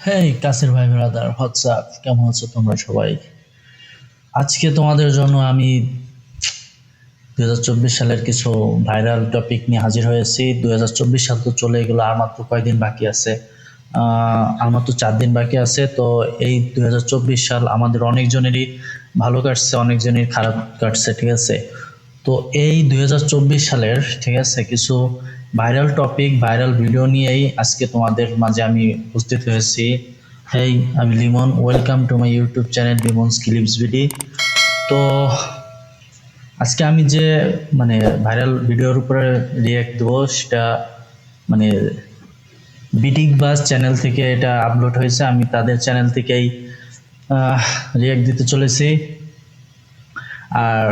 হেই কাসির ভাই brother, WhatsApp, কেমন আছো তোমরা সবাই? আজকে তোমাদের জন্য আমি 2024 সালের কিছু ভাইরাল টপিক নিয়ে হাজির হয়েছি। 2024 সাল তো চলে গেলো, আর মাত্র কয়দিন বাকি আছে। আর মাত্র 4 দিন বাকি আছে। তো এই 2024 সাল আমাদের অনেকজনেরই ভালো কাটছে, অনেকজনের খারাপ কাটছে, ঠিক আছে? তো এই 2024 সালের, ঠিক আছে, কিছু ভাইরাল টপিক, ভাইরাল ভিডিও নিয়েই আজকে তোমাদের মাঝে আমি উপস্থিত হয়েছি। হেই, আমি Limon, welcome to my YouTube channel Limon's clips ভিডি। তো আজকে আমি যে মানে ভাইরাল ভিডিওর উপরে রিয়াক্ট দেবো, সেটা মানে বিডিগ বাস চ্যানেল থেকে এটা আপলোড হয়েছে। আমি তাদের চ্যানেল থেকেই রিয়াক্ট দিতে চলেছি। আর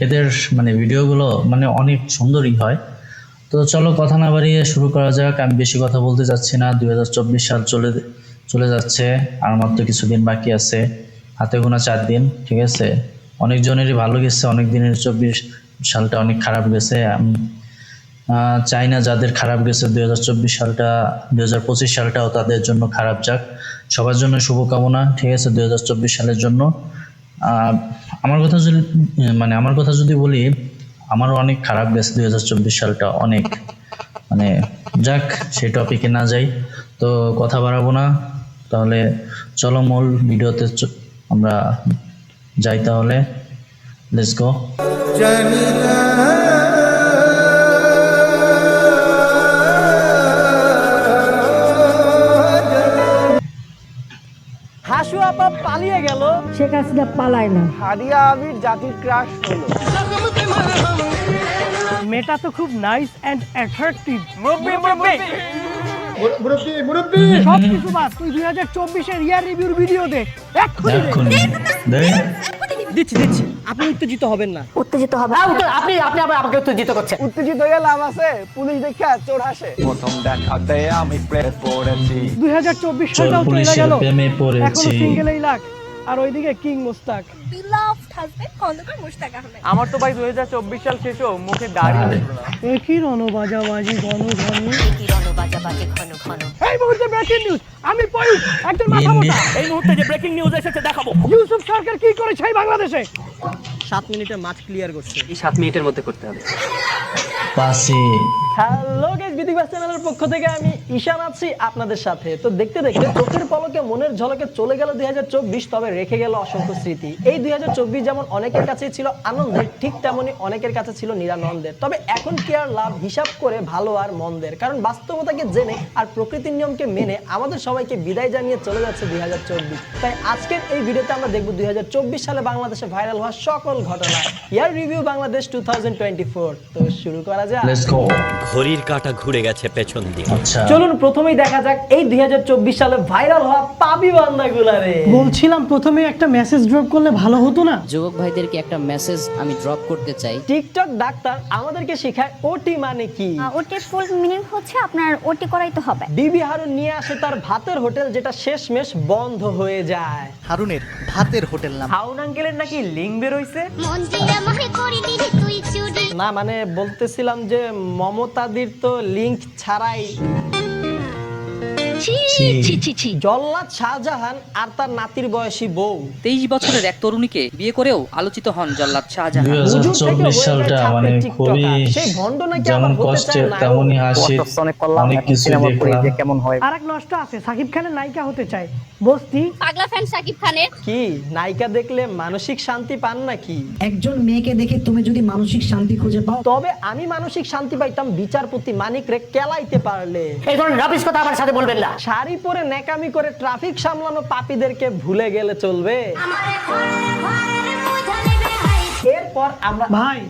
এদের মানে ভিডিওগুলো মানে অনেক সুন্দরই হয়। তো চলো কথা না বাড়িয়ে শুরু করা যাক। আমি বেশি কথা বলতে যাচ্ছি না। 2024 সাল চলে যাচ্ছে, আর মাত্র কিছুদিন বাকি আছে, হাতে গোনা 4 দিন, ঠিক আছে? অনেকজনেরই ভালো গেছে, অনেক দিনের 24 সালটা অনেক খারাপ গেছে। আমি চাই না যাদের খারাপ গেছে 2024 সালটা, 2025 সালটাও তাদের জন্য খারাপ যাক। সবার জন্য শুভকামনা, ঠিক আছে, 2024 সালের জন্য। আমার কথা যদি বলি, আমারও অনেক খারাপ গেছে 2024 সালটা, অনেক মানে যাক, সেই টপিকে না যাই। তো কথা বাড়াবো না, তাহলে চলো মূল ভিডিওতে আমরা যাই। তাহলে লেটস গো। হাসু আপা পালিয়ে গেল, শেখ হাসিনা পালায় না। হাদিয়া আবির জাতির ক্রাশ হলো। মেয়েটা তো খুব নাইস এন্ড অ্যাট্রাকটিভ। সব কিছু বাদ, তুই 2024 এর ইয়ার রিভিউর ভিডিও দে এক্ষুনি দে। দিচ্ছি। আপনি উত্তেজিত হবেন না। উত্তেজিত হবে আপনি আবার আমাকে উত্তেজিত করছেন। উত্তেজিত হয়ে লাভ আছে? পুলিশ দেখা চোর হাসে। প্রথম দেখাতে আমি প্রেমে পড়েছি। 2024 চোর সালটাও চলে পুলিশের গেল, প্রেমে পড়েছি। এখনো সিঙ্গেলই লাখ। আর ওইদিকে king Mostaq, beloved husband Khondaker Mostaq Ahmad. আমার তো ভাই 2024 সাল শেষও মুখে দাড়ি আরে, উঠলো না। একই রণবাজাবাজি ঘন ঘন। ঘন ঘন এই মুহূর্তে ব্রেকিং নিউজ, আমি পয়ুক একজন মাথা মোটা। এই মুহূর্তে যে ব্রেকিং নিউজ এসেছে দেখাবো। ইউসুফ সরকার কি করেছে এই বাংলাদেশে? 7 মিনিটে মাছ ক্লিয়ার করছে। এই 7 মিনিটের মধ্যে করতে হবে। পাশে হ্যালো গাইস, বিদিবাস চ্যানেলের পক্ষ থেকে আমি ঈশান আছি আপনাদের সাথে। তো দেখতে দেখতে চোখের পলকে মনের ঝলকে চলে গেল 2024, তবে রেখে গেল অসংখ্য স্মৃতি। এই 2024 যেমন অনেকের কাছে ছিল আনন্দের, ঠিক তেমনি অনেকের কাছে ছিল নিরানন্দের। তবে এখন কি আর লাভ হিসাব করে ভালো আর মন্দের, কারণ বাস্তবতাকে জেনে আর প্রকৃতির নিয়মকে মেনে আমাদের সবাইকে বিদায় জানিয়ে চলে যাচ্ছে 2024। তাই আজকের এই ভিডিওতে আমরা দেখব 2024 সালে বাংলাদেশে ভাইরাল হওয়া সকল ঘটনা, ইয়ার রিভিউ বাংলাদেশ 2024। তো শুরু করা যাক। Let's go. ঘড়ির কাঁটা ঘুরে গেছে পেছন দিয়ে। আচ্ছা, চলুন প্রথমেই দেখা যাক এই 2024 সালে ভাইরাল হওয়া পাবি বান্দাগুলারে। বলছিলাম প্রথমে একটা মেসেজ ড্রপ করলে ভালো হতো না? যুবক ভাইদেরকে একটা মেসেজ আমি ড্রপ করতে চাই। টিকটক ডাক্তার আমাদেরকে শেখায় ওটি মানে কি। ওটির ফুল মিনিং হচ্ছে আপনার ওটি করাইতে হবে। বিবি হারুন নিয়ে আসে তার ভাতের হোটেল, যেটা শেষমেশ বন্ধ হয়ে যায়। হারুনের ভাতের হোটেল নাম। হাউন আঙ্কেলের নাকি লিঙ্ক বের হইছে। মন দিয়া মহে করি দিলি তুই চুরি। না মানে বলতেছিলাম যে মমতাদির তো লিঙ্ক ছাড়াই জল্লাদ শাহজাহান আর তার নাতির বয়সী বউ 23 বছরের এক তরুণীকে বিয়ে করেও আলোচিত হন জল্লাদ শাহজাহান। 2024 সালটা মানে খুবই সেই ভণ্ড নাকি যেমন আবার হতে কষ্টের চায় তেমনই হাসির, অনেক কিছু দেখলাম। কেমন হয়? আরেক নষ্ট আছে, সাকিব খানের নায়িকা হতে চায়। বস্তি পাগলা ফ্যান সাকিব খানের। কি নায়িকা দেখলে মানসিক শান্তি পান নাকি? একজন মেয়েকে দেখে তুমি যদি মানসিক শান্তি খুঁজে পাও, তবে আমি মানসিক শান্তি পাইতাম বিচারপতি মানিক রে কেলাইতে পারলে। এই ধরনের রাবিশ কথা আমার সাথে বলবেন না। শাড়ি পরে নেকামি করে ট্রাফিক সামলানো পাপীদেরকে ভুলে গেলে চলবে? এরপর আমরা ভাই,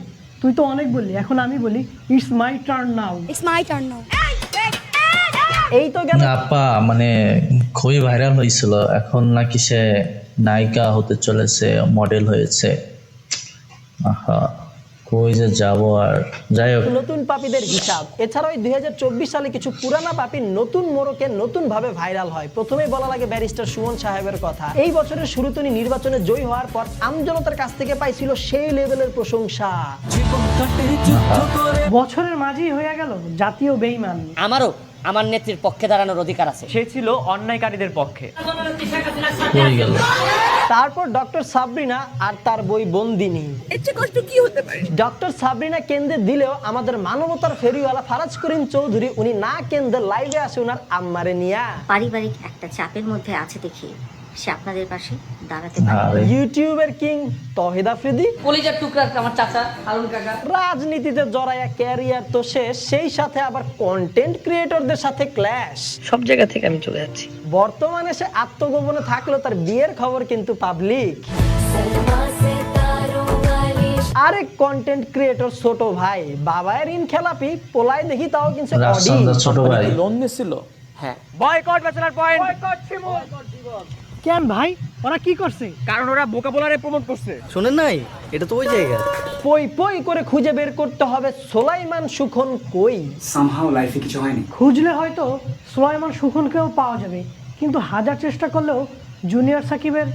তুই তো অনেক বললি, এখন আমি বলি it's my turn now. It's my turn now. এই তো গেল। আপা মানে খুবই ভাইরাল হয়েছিল, এখন নাকি সে নায়িকা হতে চলেছে, মডেল হয়েছে। আহা, কই যে যাব। আর যাই হোক, নতুন পাপীদের হিসাব। এছাড়াও 2024 সালে কিছু পুরানা পাপী নতুন মোড়কে নতুন ভাবে ভাইরাল হয়। প্রথমেই বলা লাগে ব্যারিস্টার সুমন সাহেবের কথা। এই বছরের শুরুতে উনি নির্বাচনে জয়ী হওয়ার পর আমজনতার কাছ থেকে পাইছিল সেই লেভেলের বছরের মাঝেই হয়ে গেল জাতীয় বেঈমান। আমার নেত্রীর পক্ষে দাঁড়ানোর অধিকার আছে। সে ছিল অন্যায়কারীদের পক্ষে। হয়ে গেল। তারপর ডক্টর সাবরিনা আর তার বই বন্দিনী। ডক্টর সাবরিনা কেন্দ্রে দিলেও আমাদের মানবতার ফেরিওয়ালা ফারাজ করিম চৌধুরী উনি না কেন্দ্রে লাইভে আসে ওনার আম্মারে নিয়া। পারিবারিক একটা চাপের মধ্যে আছে দেখি সে আপনাদের পাশে দাঁড়াতে আরে, ইউটিউবের কিং তহিদ আফ্রিদি, কলিজার টুকরা আমার চাচা হারুন কাকা। রাজনীতিতে জড়াইয়া ক্যারিয়ার তো শেষ, সেই সাথে আবার কন্টেন্ট ক্রিয়েটরদের সাথে ক্ল্যাশ। সব জায়গা থেকে আমি চলে যাচ্ছি। বর্তমানে সে আত্মগোপনে থাকলেও তার বিয়ের খবর কিন্তু পাবলিক। আরেক কন্টেন্ট ক্রিয়েটর ছোট ভাই বাবায়ের ঋণ খেলাপি পোলাই দেখি তাও কিন্তু রাফসানদার ছোট ভাই। লোন নিছিল। হ্যাঁ, বয়কট ব্যাচেলর পয়েন্ট। কেন ভাই ওরা কি করছে? কারণ ওরা বোকা বোলারে প্রমোট করছে। শুনেন নাই, এটা তো ওই জায়গা। পই পই করে খুঁজে বের করতে হবে সোলাইমান সুখন কই। খুঁজলে হয়তো সুলাইমান সুখনকেও পাওয়া যাবে, কিন্তু হাজার চেষ্টা করলেও জুনিয়র সাকিবের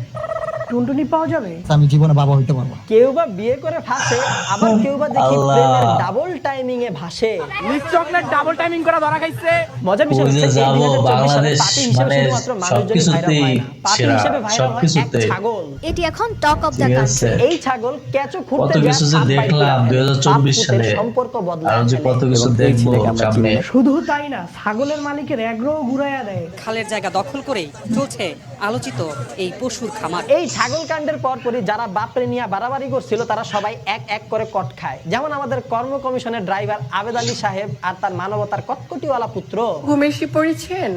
টুনটুনি পাওয়া যাবে। আমি জীবনে বাবা হইতে পারবো। কেউ বা বিয়ে করে ভাসে, আবার কেউ বা দেখি আল্লাহ। প্রেমের ডাবল টাইমিং এ ভাসে। লিপ চকলেট ডাবল টাইমিং করা ধরা খাইছে। মজার বিষয় ওই যে হচ্ছে এই যাবো 2024 সালে বাংলাদেশ পার্টি হিসেবে মানে শুধুমাত্র মানুষজনই ভাইরাল সবকিছুতেই হয় না, পার্টি সেরা, হিসেবে ভাইরাল হয় এক সবকিছুতেই। ছাগল। এটি এখন টক অফ দ্য ঠিক কান্ট্রি। আছে। এই ছাগল কেঁচো খুঁড়তে কত যায় কিছু যে সাপ পাইতে দেখলাম যায়। 2024 সাপ সালে, পুঁতের সম্পর্ক বদলায় আরো যে ফেলে। কত কিছু দেখবো সামনে। শুধু তাই না, ছাগলের মালিকের এগ্রো ঘুরাইয়া দেয়। খালের জায়গা দখল করেই চলছে আলোচিত এই পশুর খামার। এই ছাগল কাণ্ডের পরপরই যারা বাপরে নিয়ে বাড়াবাড়ি করছিল তারা সবাই এক এক করে কট খায়। যেমন আমাদের কর্ম কমিশনের ড্রাইভার আবেদ আলী সাহেব আর তার মানবতার কটকটিওয়ালা পুত্র ঘুমেশি পড়েছেন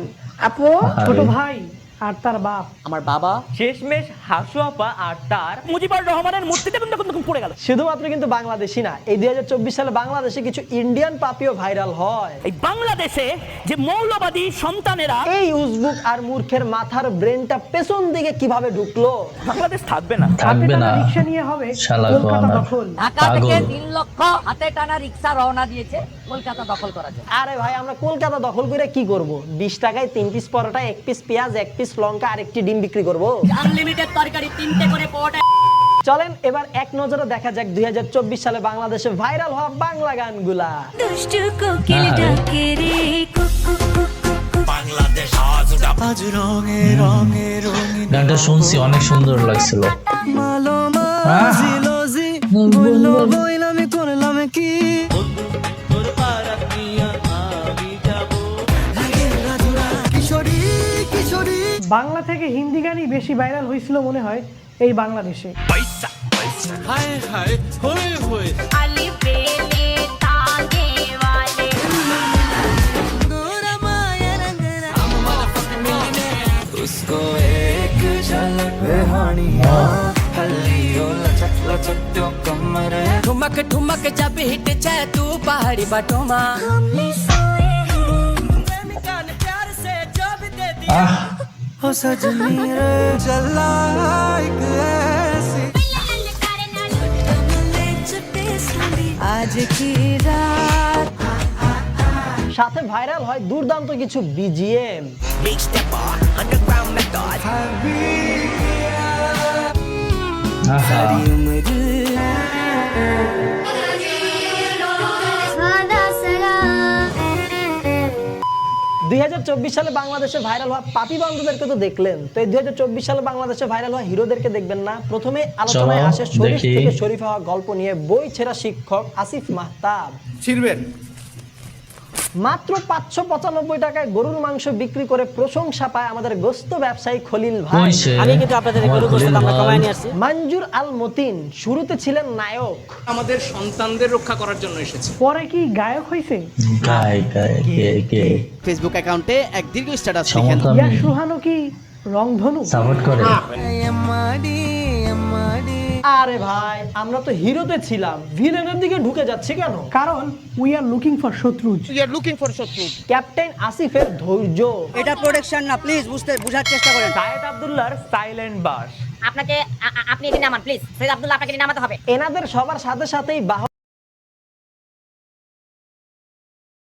আপু? ছোট ভাই আর তার বাপ। আমার বাবা শেষমেশ হাসু আপা আর তার মুজিবুর রহমানের মূর্তিতে কিন্তু পড়ে গেল। শুধুমাত্র কিন্তু বাংলাদেশি না, এই 2024 সালে বাংলাদেশে কিছু ইন্ডিয়ান পাপিও ভাইরাল হয়। এই বাংলাদেশে যে মৌলবাদী সন্তানেরা এই উজবুক আর মূর্খের মাথার ব্রেনটা পেছন দিকে কিভাবে ঢুকলো? বাংলাদেশ থাকবে না। থাকবে না, রিক্সা নিয়ে হবে শালা কলকাতা কোয়ানা। দখল। ঢাকা পাগল। থেকে 3 লক্ষ হাতে টানা রিক্সা রওনা দিয়েছে কলকাতা দখল করার জন্য। আরে ভাই আমরা কলকাতা দখল করে কি করব? 20 টাকায় 3 পিস পরোটা, 1 পিস পেঁয়াজ, 1 পিস লঙ্কা আর একটি ডিম বিক্রি করব। আনলিমিটেড তরকারি 3টে করে পরোটা। চলেন এবার এক নজরে দেখা যাক 2024 সালে বাংলাদেশে ভাইরাল হওয়া বাংলা গানগুলা। দুষ্টু কোকিল ডাকে রে গানটা শুনছি, অনেক সুন্দর লাগছিল। বাংলা থেকে হিন্দি গানই বেশি ভাইরাল হয়েছিল মনে হয় এই বাংলাদেশে। আলি প্রেমে তাগে वाले ठुमक ठुमक जब हिट जाए तू पहाड़ी बटोमा। আহ, आज की रात সাথে ভাইরাল হয় দুর্দান্ত কিছু বিজিএম। আহা, सादा सलाम 2024 সালে বাংলাদেশে ভাইরাল হওয়া পাপি বান্ধবদেরকে তো দেখলেন, তো এই 2024 সালে বাংলাদেশে ভাইরাল হওয়া হিরোদেরকে দেখবেন না? প্রথমে আলোচনায় চলো, আসে শরীফ দেখি। থেকে শরীফ হওয়া গল্প নিয়ে বই ছেঁড়া শিক্ষক আসিফ মাহতাব। মাত্র 595 টাকায় গরুর মাংস বিক্রি করে প্রশংসা পায় আমাদের গোস্ত ব্যবসায়ী খলিল ভাই। কইছে, আমি কিন্তু আপনাদের আমার গরু গোশত আমরা খলিল কমায় ভাই। নিয়ে আসছি। মঞ্জুর আল মতিন শুরুতে ছিলেন নায়ক, আমাদের সন্তানদের রক্ষা করার জন্য এসেছে। পরে কি গায়ক হয়েছে? গায় গায় কে ফেসবুক অ্যাকাউন্টে এক দীর্ঘ স্ট্যাটাস সমতা ইয়াস রুহানও কি রংধনু? সাপোর্ট করে। আরে ভাই আমরা তো হিরোতে ছিলাম, ভিলেনের দিকে ঢুকে যাচ্ছে কেন? কারণ উই আর লুকিং ফর শত্রুজ। ক্যাপ্টেন আসিফের ধৈর্য, এটা প্রোডাকশন না, প্লিজ বুঝার চেষ্টা করেন। সায়েদ আব্দুল্লাহর সাইলেন্ট বাস। আপনাকে আপনি এখানে নামান প্লিজ। সৈয়দ আব্দুল্লাহ আপনাকে নামাতে হবে। এনাদের সবার সাথে সাথেই